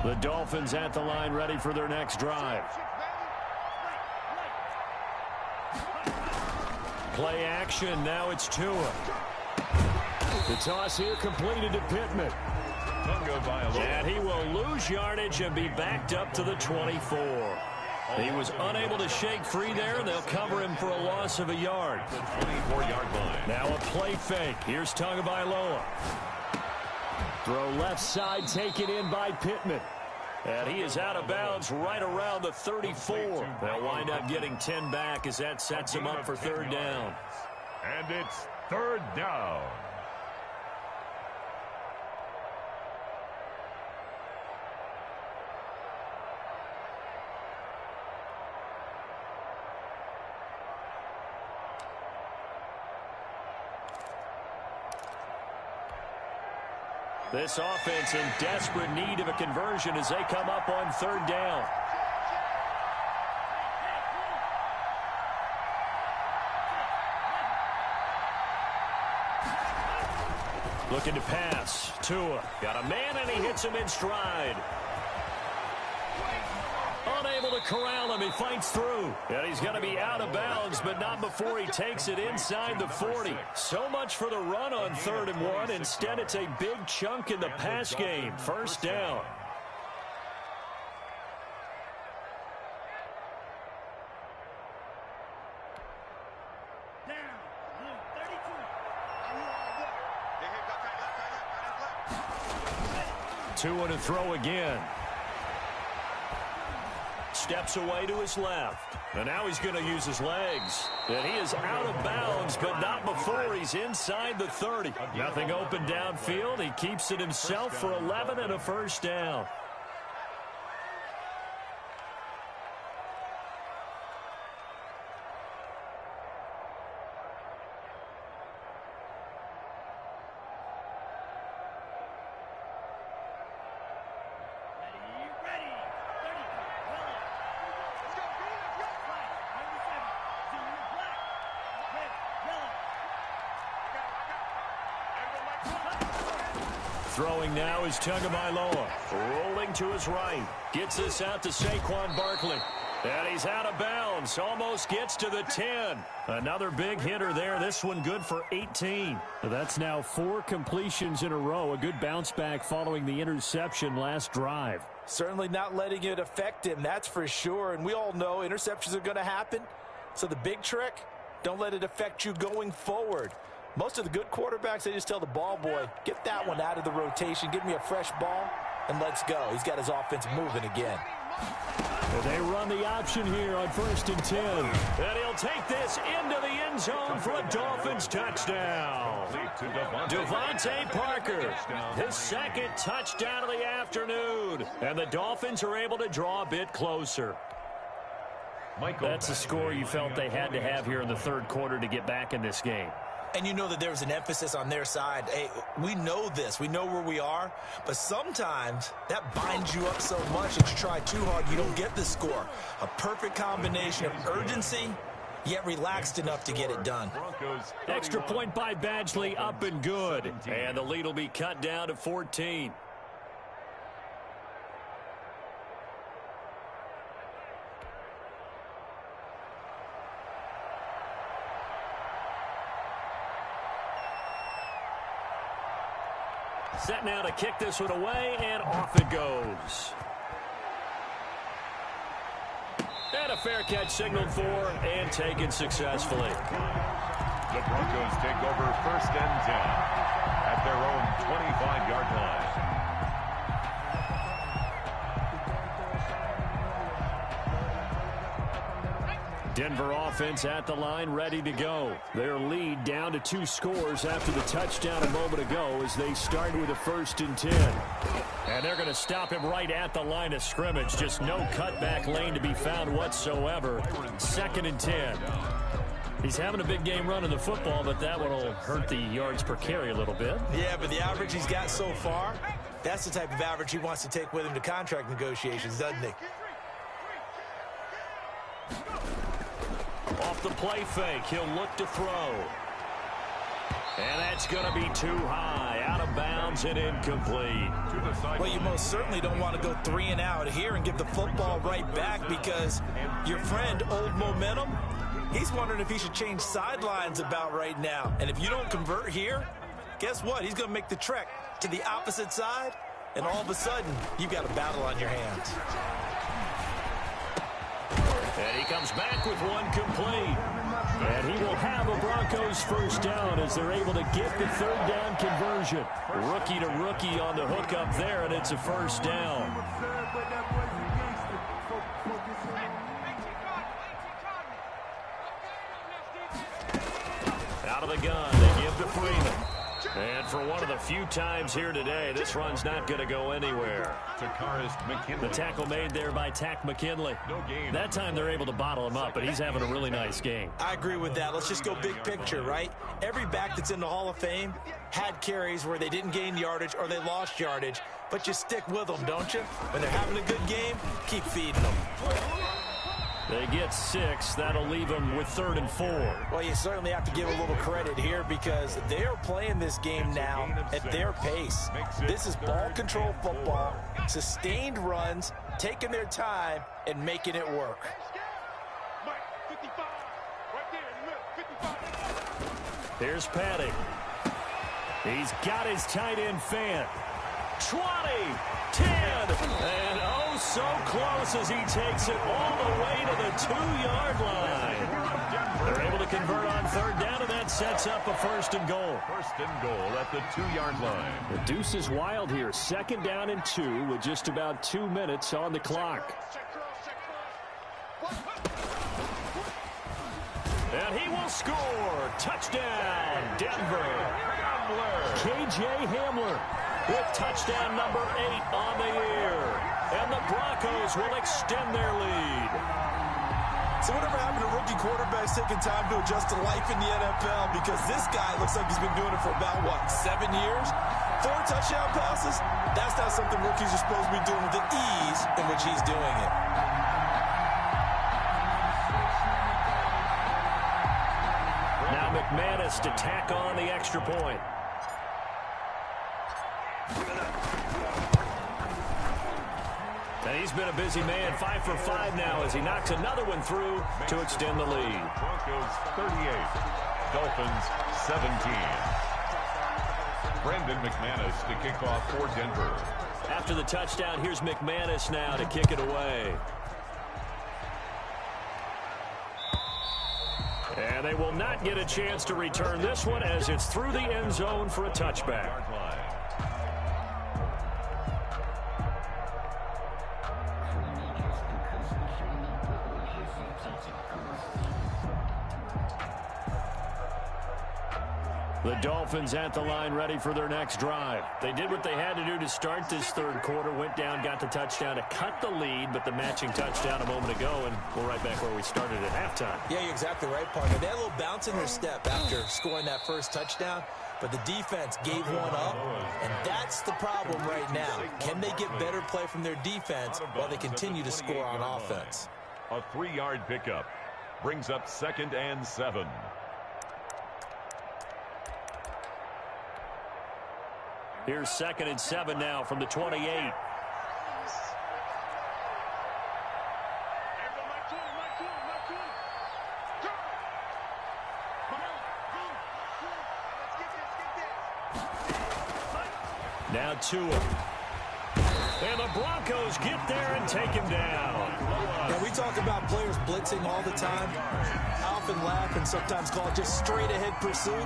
The Dolphins at the line ready for their next drive. Play action. Now it's Tua. The toss here completed to Pittman. And he will lose yardage and be backed up to the 24. He was unable to shake free there, and they'll cover him for a loss of a yard. 24-yard line. Now a play fake. Here's Tagovailoa. Throw left side, taken in by Pittman. And he is out of bounds right around the 34. They'll wind up getting 10 back as that sets him up for 3rd down. And it's 3rd down. This offense in desperate need of a conversion as they come up on 3rd down. Looking to pass. Tua got a man, and he hits him in stride. Unable to corral him. He fights through. And he's going to be out of bounds, but not before he takes it inside the 40. So much for the run on 3rd and 1. Instead, it's a big chunk in the pass game. 1st down. Tua to throw again. Steps away to his left. And now he's going to use his legs. And he is out of bounds, but not before he's inside the 30. Nothing open downfield. He keeps it himself for 11 and a 1st down. Throwing now is Tagovailoa. Rolling to his right. Gets this out to Saquon Barkley. And he's out of bounds. Almost gets to the 10. Another big hitter there. This one good for 18. That's now 4 completions in a row. A good bounce back following the interception last drive. Certainly not letting it affect him, that's for sure. And we all know interceptions are going to happen. So the big trick, don't let it affect you going forward. Most of the good quarterbacks, they just tell the ball boy, get that one out of the rotation, give me a fresh ball, and let's go. He's got his offense moving again. They run the option here on 1st and 10. And he'll take this into the end zone for a Dolphins touchdown. Devontae Parker, his second touchdown of the afternoon. And the Dolphins are able to draw a bit closer. That's a score you felt they had to have here in the third quarter to get back in this game. And you know that there was an emphasis on their side. Hey, we know this. We know where we are. But sometimes that binds you up so much that you try too hard, you don't get the score. A perfect combination of urgency, yet relaxed enough to get it done. Extra point by Badgley, up and good. And the lead will be cut down to 14. Set now to kick this one away, and off it goes. And a fair catch signaled for and taken successfully. The Broncos take over 1st and 10 at their own 25-yard line. Denver offense at the line, ready to go. Their lead down to 2 scores after the touchdown a moment ago as they start with a 1st and 10. And they're going to stop him right at the line of scrimmage. Just no cutback lane to be found whatsoever. 2nd and 10. He's having a big game running the football, but that one will hurt the yards per carry a little bit. Yeah, but the average he's got so far, that's the type of average he wants to take with him to contract negotiations, doesn't he? Off the play fake, he'll look to throw. And that's going to be too high, out of bounds and incomplete. Well, you most certainly don't want to go 3 and out here and give the football right back because your friend, Old Momentum, he's wondering if he should change sidelines about right now. And if you don't convert here, guess what? He's going to make the trek to the opposite side, and all of a sudden, you've got a battle on your hands. And he comes back with one complete. And he will have a Broncos 1st down as they're able to get the 3rd down conversion. Rookie to rookie on the hook up there, and it's a 1st down. Out of the gun, they give to Freeman. And for one of the few times here today, this run's not going to go anywhere. The tackle made there by Tack McKinley. That time they're able to bottle him up, but he's having a really nice game. I agree with that. Let's just go big picture, right? Every back that's in the Hall of Fame had carries where they didn't gain yardage or they lost yardage, but you stick with them, don't you? When they're having a good game, keep feeding them. They get 6. That'll leave them with 3rd and 4. Well, you certainly have to give a little credit here because they are playing this game now at their pace. This is ball control football, sustained runs, taking their time, and making it work. Here's Patty. He's got his tight end fan. 20, 10, and oh so close as he takes it all the way to the 2-yard line. They're able to convert on 3rd down, and that sets up a 1st and goal. 1st and goal at the 2-yard line. The deuce is wild here. 2nd down and 2 with just about 2 minutes on the clock. And he will score. Touchdown, Denver. K.J. Hamler with touchdown number 8 on the year. And the Broncos will extend their lead. So whatever happened to rookie quarterbacks taking time to adjust to life in the NFL? Because this guy looks like he's been doing it for about, 7 years? 4 touchdown passes? That's not something rookies are supposed to be doing with the ease in which he's doing it. Now McManus to tack on the extra point. been a busy man. 5 for 5 now as he knocks another one through to extend the lead. Broncos 38, Dolphins 17. Brandon McManus to kick off for Denver. After the touchdown, here's McManus now to kick it away. And they will not get a chance to return this one as it's through the end zone for a touchback. The Dolphins at the line ready for their next drive. They did what they had to do to start this third quarter, went down, got the touchdown to cut the lead, but the matching touchdown a moment ago, and we're right back where we started at halftime. Yeah, you're exactly right, partner. They had a little bounce in their step after scoring that first touchdown, but the defense gave one up, and that's the problem right now. Can they get better play from their defense while they continue to score on offense? A 3-yard pickup brings up 2nd and 7. Here's 2nd and 7 now from the 28. Now Tua. And the Broncos get there and take him down. Now, we talk about players blitzing all the time. I often laugh and sometimes call it just straight-ahead pursuit.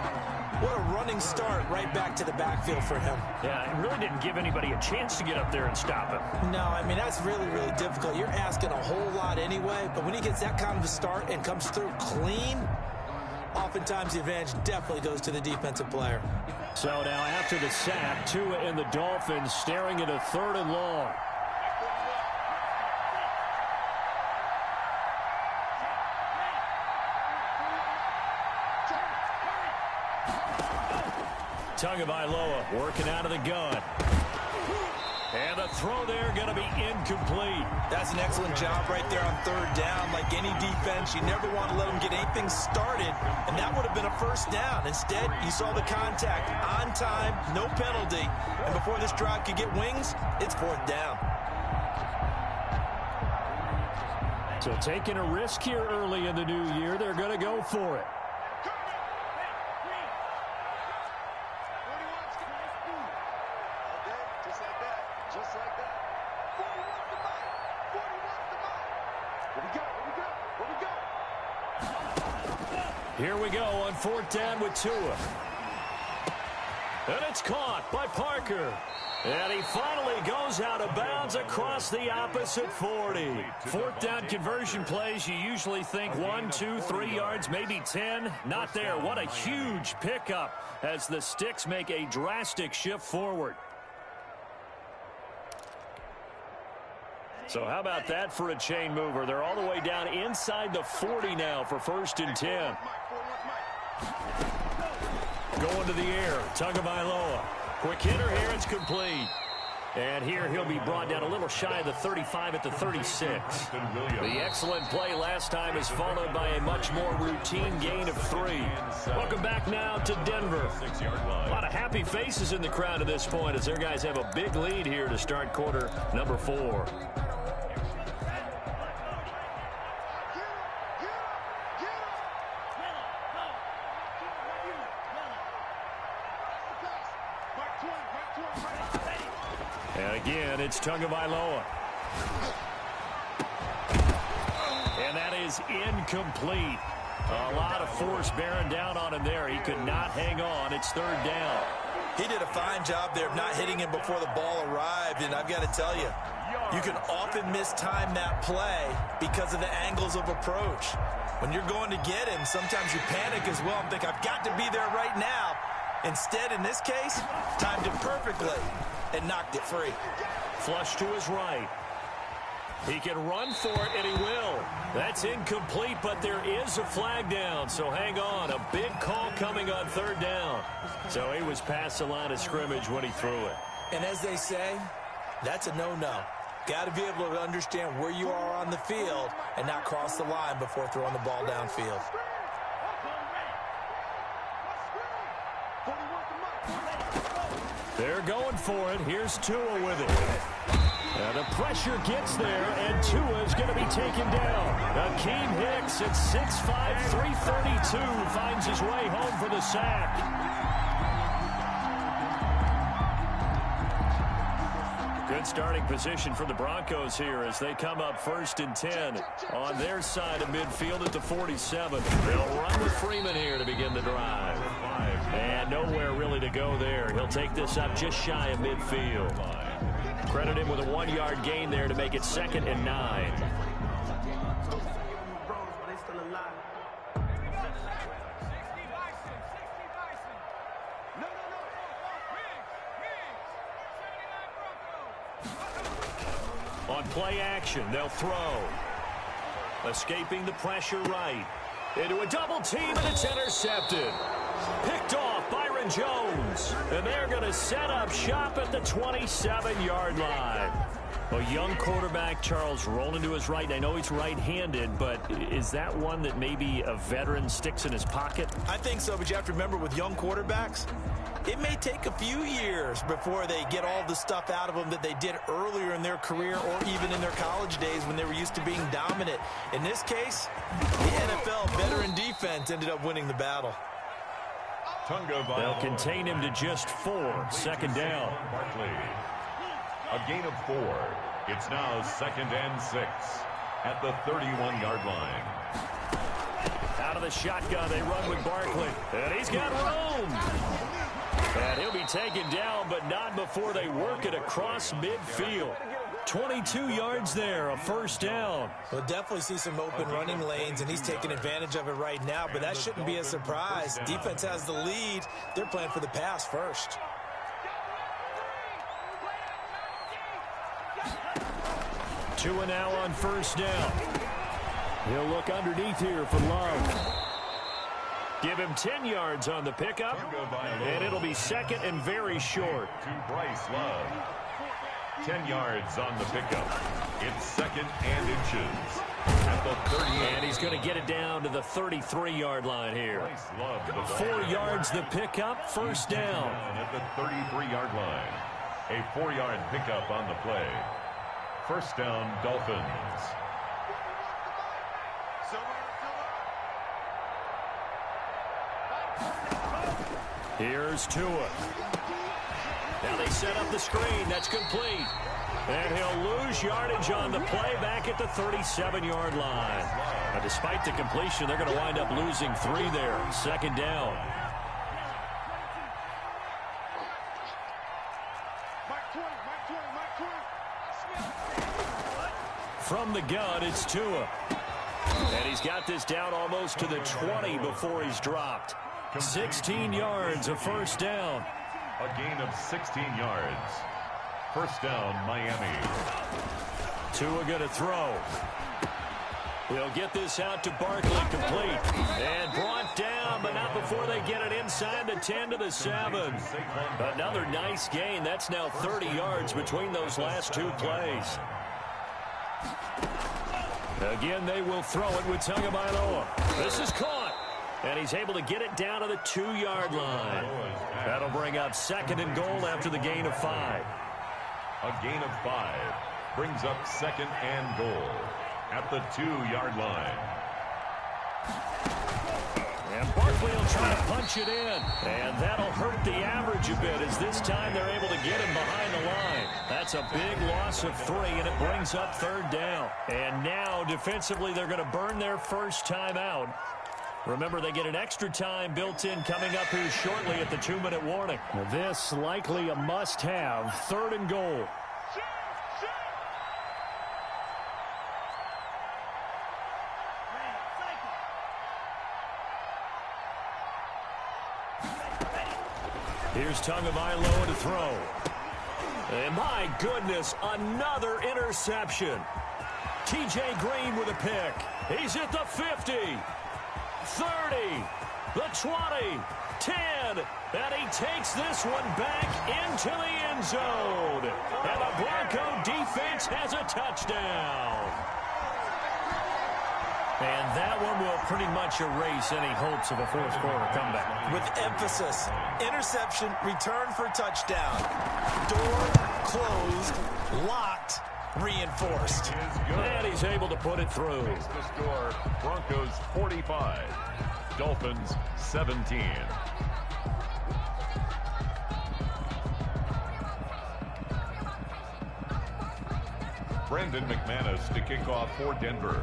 What a running start right back to the backfield for him. Yeah, it really didn't give anybody a chance to get up there and stop him. No, I mean, that's really, really difficult. You're asking a whole lot anyway, but when he gets that kind of a start and comes through clean, oftentimes the advantage definitely goes to the defensive player. So now after the sack, Tua and the Dolphins staring at a 3rd and long. Tagovailoa working out of the gun. And the throw there going to be incomplete. That's an excellent job right there on 3rd down. Like any defense, you never want to let them get anything started, and that would have been a first down. Instead, you saw the contact on time, no penalty, and before this drive could get wings, it's 4th down. So taking a risk here early in the new year, they're going to go for it. Here we go on 4th down with Tua. And it's caught by Parker. And he finally goes out of bounds across the opposite 40. 4th down conversion plays, you usually think 1, 2, 3 yards, maybe 10. Not there. What a huge pickup as the Sticks make a drastic shift forward. So how about that for a chain mover? They're all the way down inside the 40 now for 1st and 10. Going to the air, Tagovailoa. Quick hitter here, it's complete. And here he'll be brought down a little shy of the 35 at the 36. The excellent play last time is followed by a much more routine gain of 3. Welcome back now to Denver. A lot of happy faces in the crowd at this point as their guys have a big lead here to start quarter number 4. And again, it's Tagovailoa. And that is incomplete. A lot of force bearing down on him there. He could not hang on. It's 3rd down. He did a fine job there of not hitting him before the ball arrived, and I've got to tell you, you can often mistime that play because of the angles of approach. When you're going to get him, sometimes you panic as well and think, I've got to be there right now. Instead, in this case, timed it perfectly and knocked it free. Flush to his right. He can run for it, and he will. That's incomplete, but there is a flag down, so hang on. A big call coming on 3rd down. So he was past the line of scrimmage when he threw it. And as they say, that's a no-no. Got to be able to understand where you are on the field and not cross the line before throwing the ball downfield. They're going for it. Here's Tua with it. The pressure gets there, and Tua is going to be taken down. Akeem Hicks at 6'5", 332 finds his way home for the sack. Good starting position for the Broncos here as they come up 1st and 10 on their side of midfield at the 47. They'll run with Freeman here to begin the drive. And nowhere really to go there. He'll take this up just shy of midfield. Credit him with a 1-yard gain there to make it 2nd and 9. On play action, they'll throw. Escaping the pressure right. Into a double team, and it's intercepted. Picked off Byron Jones. And they're going to set up shop at the 27-yard line. A young quarterback, Charles, rolling to his right. I know he's right-handed, but is that one that maybe a veteran sticks in his pocket? I think so, but you have to remember with young quarterbacks, it may take a few years before they get all the stuff out of them that they did earlier in their career or even in their college days when they were used to being dominant. In this case, the NFL veteran defense ended up winning the battle. They'll contain him to just 4. 2nd down. A gain of 4. It's now 2nd and 6 at the 31-yard line. Out of the shotgun, they run with Barkley. And he's got room. And he'll be taken down, but not before they work it across midfield. 22 yards there, a 1st down. We'll definitely see some open running lanes, and he's taking advantage of it right now, but that shouldn't be a surprise. Defense has the lead. They're playing for the pass first. Tua now on 1st down. He'll look underneath here for Love. Give him 10 yards on the pickup, and it'll be 2nd and very short. To Bryce Love. 10 yards on the pickup. It's 2nd and inches at the 30. And he's going to get it down to the 33-yard line here. 4 yards the pickup, 1st down. At the 33-yard line. A 4-yard pickup on the play. 1st down, Dolphins. Here's Tua. Now they set up the screen. That's complete. And he'll lose yardage on the play back at the 37-yard line. Now, despite the completion, they're going to wind up losing 3 there. 2nd down. From the gun, it's Tua. And he's got this down almost to the 20 before he's dropped. 16 yards, a 1st down. A gain of 16 yards. 1st down, Miami. Tua going to throw. He'll get this out to Barkley, complete. And brought down, but not before they get it inside the 10 to the 7. Another nice gain. That's now 30 yards between those last 2 plays. Again, they will throw it with Tagovailoa. This is caught. And he's able to get it down to the 2-yard line. That'll bring up 2nd and goal after the gain of 5. A gain of 5 brings up 2nd and goal at the 2-yard line. And Barkley will try to punch it in. And that'll hurt the average a bit as this time they're able to get him behind the line. That's a big loss of 3, and it brings up 3rd down. And now, defensively, they're going to burn their first time out. Remember, they get an extra time built in coming up here shortly at the 2-minute warning. Now, this likely a must-have. 3rd and goal. Here's Tagovailoa to throw. And my goodness, another interception. T.J. Green with a pick. He's at the 50. 30, the 20, 10, and he takes this one back into the end zone. And the Bronco defense has a touchdown. And that one will pretty much erase any hopes of a fourth quarter comeback. With emphasis, interception, return for touchdown. Door closed, locked, reinforced. And he's able to put it through. The score, Broncos 45, Dolphins 17. Brandon McManus to kick off for Denver.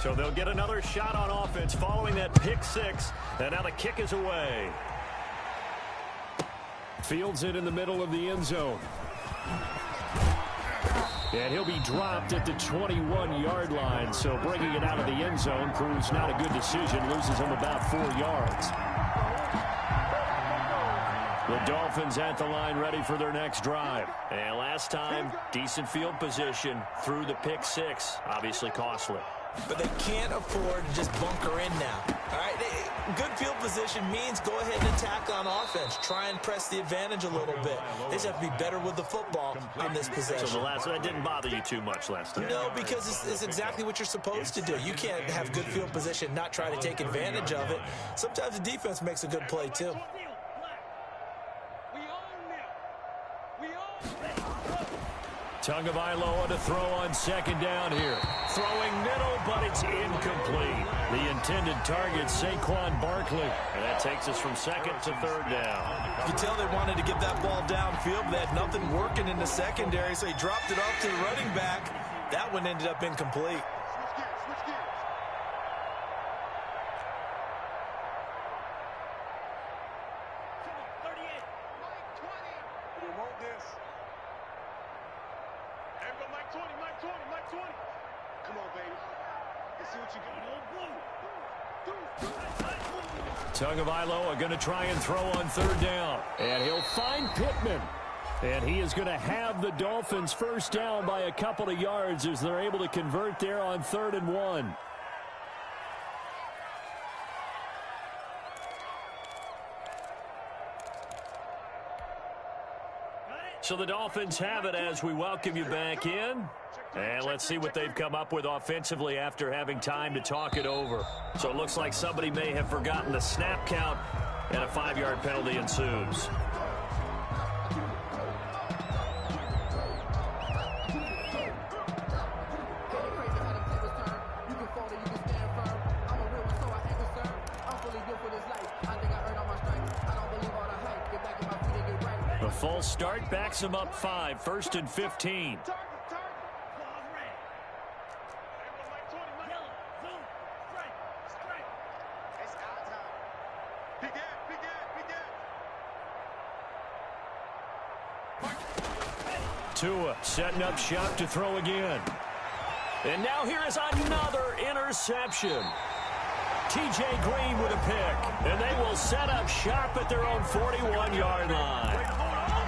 So they'll get another shot on offense following that pick six. And now the kick is away. Fields it in the middle of the end zone. And he'll be dropped at the 21-yard line. So bringing it out of the end zone proves not a good decision. Loses him about 4 yards. The Dolphins at the line ready for their next drive. And last time, decent field position through the pick six. Obviously costly. But they can't afford to just bunker in now. All right, good field position means go ahead and attack on offense. Try and press the advantage a little bit. They just have to be better with the football on this possession. So that didn't bother you too much last time? No, because it's exactly what you're supposed to do. You can't have good field position, not try to take advantage of it. Sometimes the defense makes a good play, too. Tagovailoa to throw on second down here. Throwing middle, but it's incomplete. The intended target, Saquon Barkley. And that takes us from second to third down. You can tell they wanted to get that ball downfield, but they had nothing working in the secondary, so he dropped it off to the running back. That one ended up incomplete. Tagovailoa going to try and throw on third down. And he'll find Pittman. And he is going to have the Dolphins first down by a couple of yards as they're able to convert there on 3rd and 1. So the Dolphins have it as we welcome you back in. And let's see what they've come up with offensively after having time to talk it over. So it looks like somebody may have forgotten the snap count, and a 5-yard penalty ensues. A false start backs him up 5, 1st and 15. Tua setting up shop to throw again. And now here is another interception. T.J. Green with a pick. And they will set up shop at their own 41-yard line.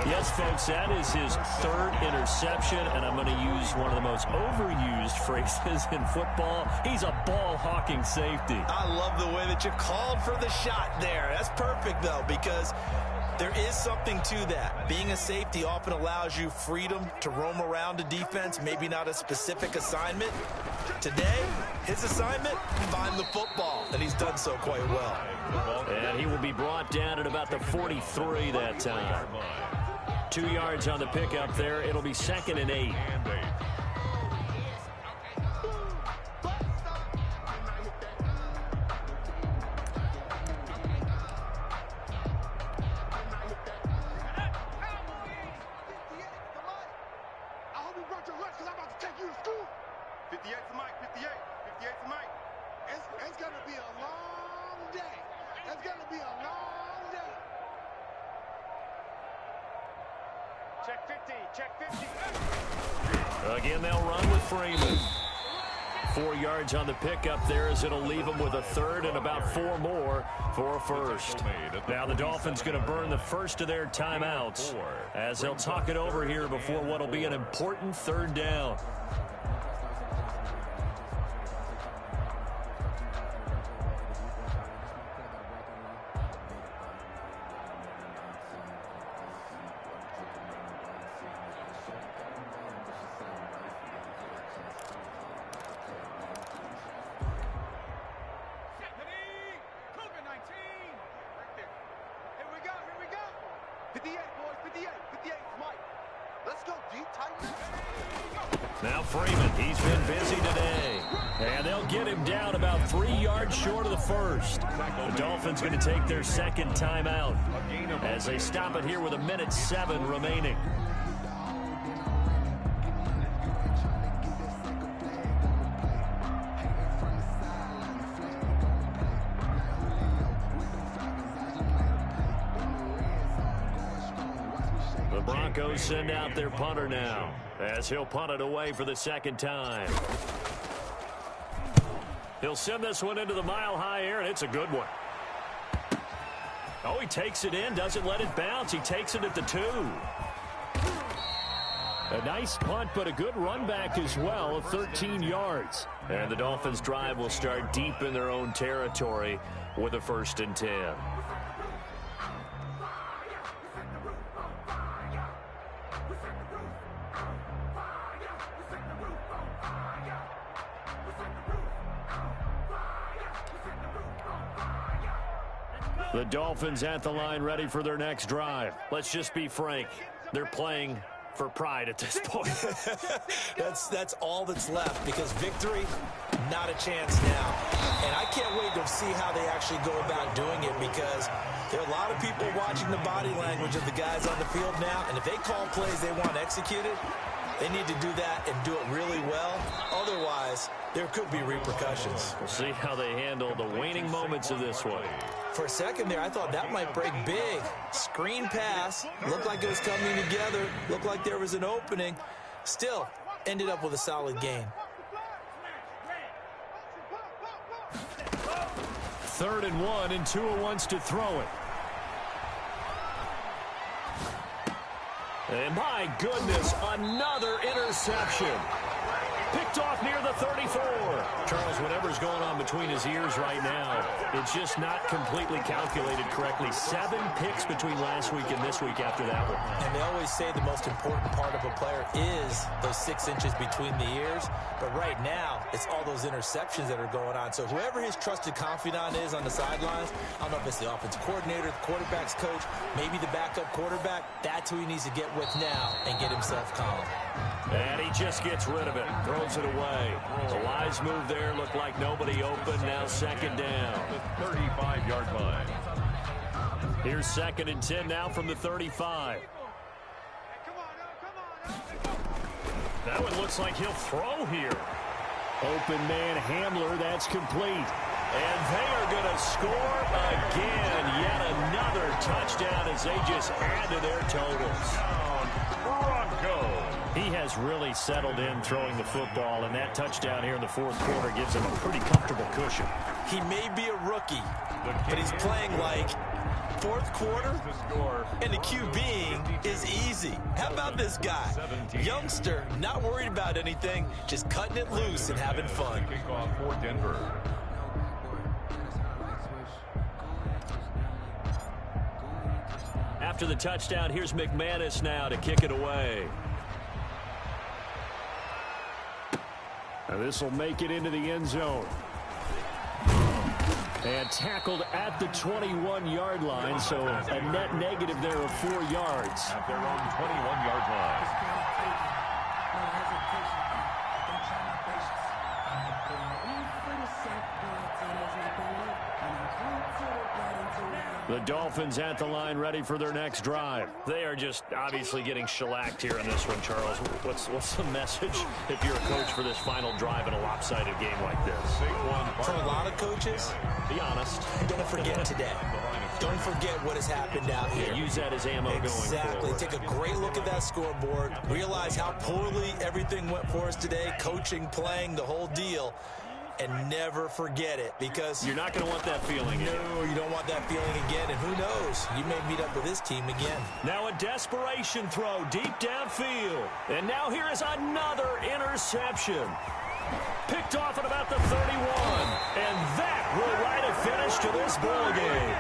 Yes, folks, that is his 3rd interception, and I'm going to use one of the most overused phrases in football. He's a ball-hawking safety. I love the way that you called for the shot there. That's perfect, though, because there is something to that. Being a safety often allows you freedom to roam around a defense, maybe not a specific assignment. Today, his assignment, find the football, and he's done so quite well. And he will be brought down at about the 43 that time. 2 yards on the pickup there. It'll be 2nd and 8. It's going to be a long day. It's going to be a long day. Check 50, check 50. Again, they'll run with Freeman. 4 yards on the pickup there as it'll leave them with a 3rd and about 4 more for a first. Now the Dolphins going to burn the first of their timeouts as they'll talk it over here before what will be an important 3rd down. 58, boys, 58, 58, Mike. Let's go deep, tight. Now Freeman, he's been busy today. And they'll get him down about 3 yards short of the first. The Dolphins going to take their second timeout as they stop it here with 1:07 remaining. The Broncos send out their punter now as he'll punt it away for the second time. He'll send this one into the mile-high air, and it's a good one. Oh, he takes it in, doesn't let it bounce. He takes it at the 2. A nice punt, but a good run back as well of 13 yards. And the Dolphins' drive will start deep in their own territory with a 1st and 10. The Dolphins at the line ready for their next drive. Let's just be frank. They're playing for pride at this point. That's all that's left, because victory, not a chance now. And I can't wait to see how they actually go about doing it, because there are a lot of people watching the body language of the guys on the field now, and if they call plays they want executed, they need to do that and do it really well. Otherwise, there could be repercussions. We'll see how they handle the waning moments of this one. For a second there, I thought that might break big. Screen pass. Looked like it was coming together. Looked like there was an opening. Still, ended up with a solid gain. 3rd and 1, and Tua wants to throw it. And my goodness, another interception. Picked off near the 34. Charles, whatever's going on between his ears right now, it's just not completely calculated correctly. 7 picks between last week and this week after that one. And they always say the most important part of a player is those 6 inches between the ears. But right now, it's all those interceptions that are going on. So whoever his trusted confidant is on the sidelines, I don't know if it's the offensive coordinator, the quarterback's coach, maybe the backup quarterback, that's who he needs to get with now and get himself calm. And he just gets rid of it, throws it away. The wise move there, looked like nobody open, now 2nd down. The 35-yard line. Here's 2nd and 10 now from the 35. That one looks like he'll throw here. Open man Hamler, that's complete. And they are going to score again. Yet another touchdown as they just add to their totals. Bronco. He has really settled in throwing the football, and that touchdown here in the 4th quarter gives him a pretty comfortable cushion. He may be a rookie, but he's playing like 4th quarter, and the QBing is easy. How about this guy? Youngster, not worried about anything, just cutting it loose and having fun. Kickoff for Denver. After the touchdown, here's McManus now to kick it away. Now this will make it into the end zone. And tackled at the 21-yard line, so a net negative there of 4 yards. At their own 21-yard line. The Dolphins at the line ready for their next drive. They are just obviously getting shellacked here in this one, Charles. What's the message if you're a coach for this final drive in a lopsided game like this? For a lot of coaches, be honest. Don't forget today. Don't forget what has happened out here. Yeah, use that as ammo going forward. Exactly. Take a great look at that scoreboard. Realize how poorly everything went for us today. Coaching, playing, the whole deal. And never forget it, because you're not going to want that feeling again. No, you don't want that feeling again. And who knows? You may meet up with this team again. Now a desperation throw deep downfield. And now here is another interception. Picked off at about the 31. And that will write a finish to this ball game.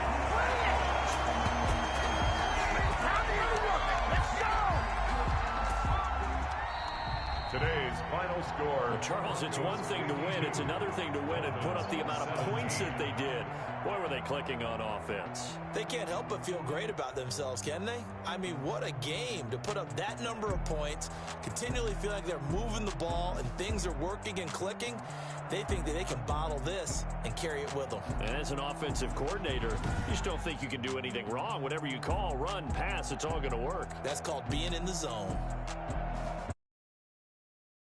Today's final score, Well, Charles, it's one thing to win. It's another thing to win and put up the amount of points that they did. Boy, were they clicking on offense. They can't help but feel great about themselves, can they? I mean, what a game to put up that number of points, continually feel like they're moving the ball and things are working and clicking. They think that they can bottle this and carry it with them. And as an offensive coordinator, you just don't think you can do anything wrong. Whatever you call, run, pass, it's all going to work. That's called being in the zone.